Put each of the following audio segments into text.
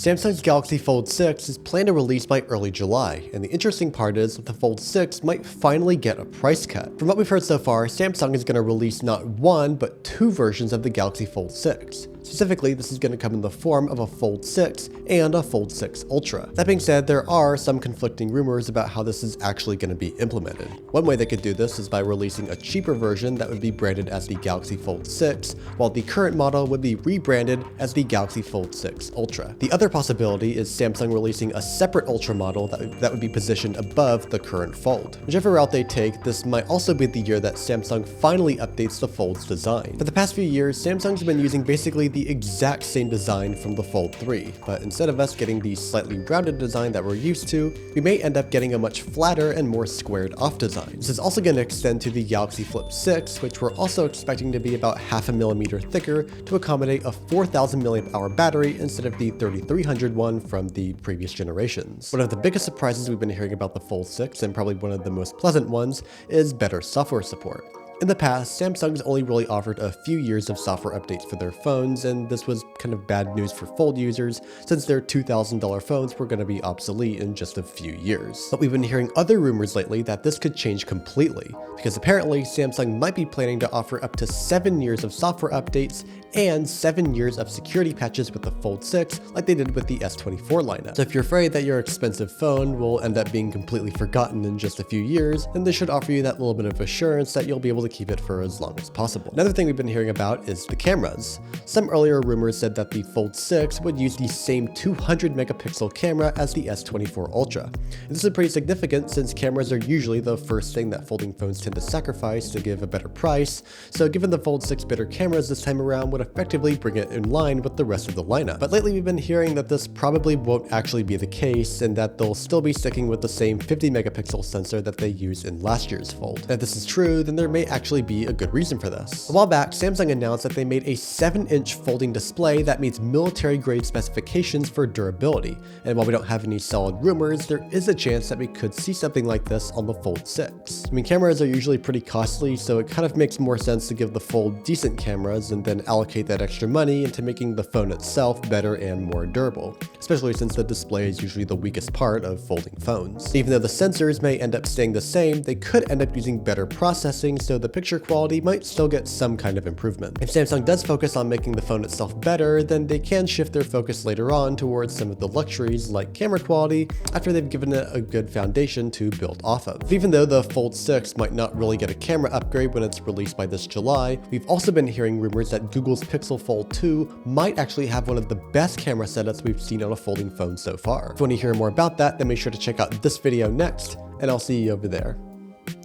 Samsung's Galaxy Fold 6 is planned to release by early July, and the interesting part is that the Fold 6 might finally get a price cut. From what we've heard so far, Samsung is going to release not one, but two versions of the Galaxy Fold 6. Specifically, this is going to come in the form of a Fold 6 and a Fold 6 Ultra. That being said, there are some conflicting rumors about how this is actually going to be implemented. One way they could do this is by releasing a cheaper version that would be branded as the Galaxy Fold 6, while the current model would be rebranded as the Galaxy Fold 6 Ultra. The other possibility is Samsung releasing a separate Ultra model that would be positioned above the current Fold. Whichever route they take, this might also be the year that Samsung finally updates the Fold's design. For the past few years, Samsung's been using basically the exact same design from the Fold 3, but instead of us getting the slightly rounded design that we're used to, we may end up getting a much flatter and more squared off design. This is also going to extend to the Galaxy Flip 6, which we're also expecting to be about half a millimeter thicker to accommodate a 4,000 mAh battery instead of the 3,300 one from the previous generations. One of the biggest surprises we've been hearing about the Fold 6, and probably one of the most pleasant ones, is better software support. In the past, Samsung's only really offered a few years of software updates for their phones, and this was kind of bad news for Fold users since their $2,000 phones were going to be obsolete in just a few years. But we've been hearing other rumors lately that this could change completely, because apparently Samsung might be planning to offer up to 7 years of software updates and 7 years of security patches with the Fold 6 like they did with the S24 lineup. So if you're afraid that your expensive phone will end up being completely forgotten in just a few years, then this should offer you that little bit of assurance that you'll be able to keep it for as long as possible. Another thing we've been hearing about is the cameras. Some earlier rumors said that the Fold 6 would use the same 200 megapixel camera as the S24 Ultra. And this is pretty significant since cameras are usually the first thing that folding phones tend to sacrifice to give a better price, so giving the Fold 6 better cameras this time around would effectively bring it in line with the rest of the lineup. But lately we've been hearing that this probably won't actually be the case and that they'll still be sticking with the same 50 megapixel sensor that they used in last year's Fold. And if this is true, then there may actually be a good reason for this. A while back, Samsung announced that they made a 7-inch folding display that meets military-grade specifications for durability, and while we don't have any solid rumors, there is a chance that we could see something like this on the Fold 6. I mean, cameras are usually pretty costly, so it kind of makes more sense to give the Fold decent cameras and then allocate that extra money into making the phone itself better and more durable, especially since the display is usually the weakest part of folding phones. Even though the sensors may end up staying the same, they could end up using better processing, so the picture quality might still get some kind of improvement. If Samsung does focus on making the phone itself better, then they can shift their focus later on towards some of the luxuries like camera quality after they've given it a good foundation to build off of. Even though the Fold 6 might not really get a camera upgrade when it's released by this July, we've also been hearing rumors that Google's Pixel Fold 2 might actually have one of the best camera setups we've seen on a folding phone so far. If you want to hear more about that, then make sure to check out this video next, and I'll see you over there.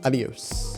Adios.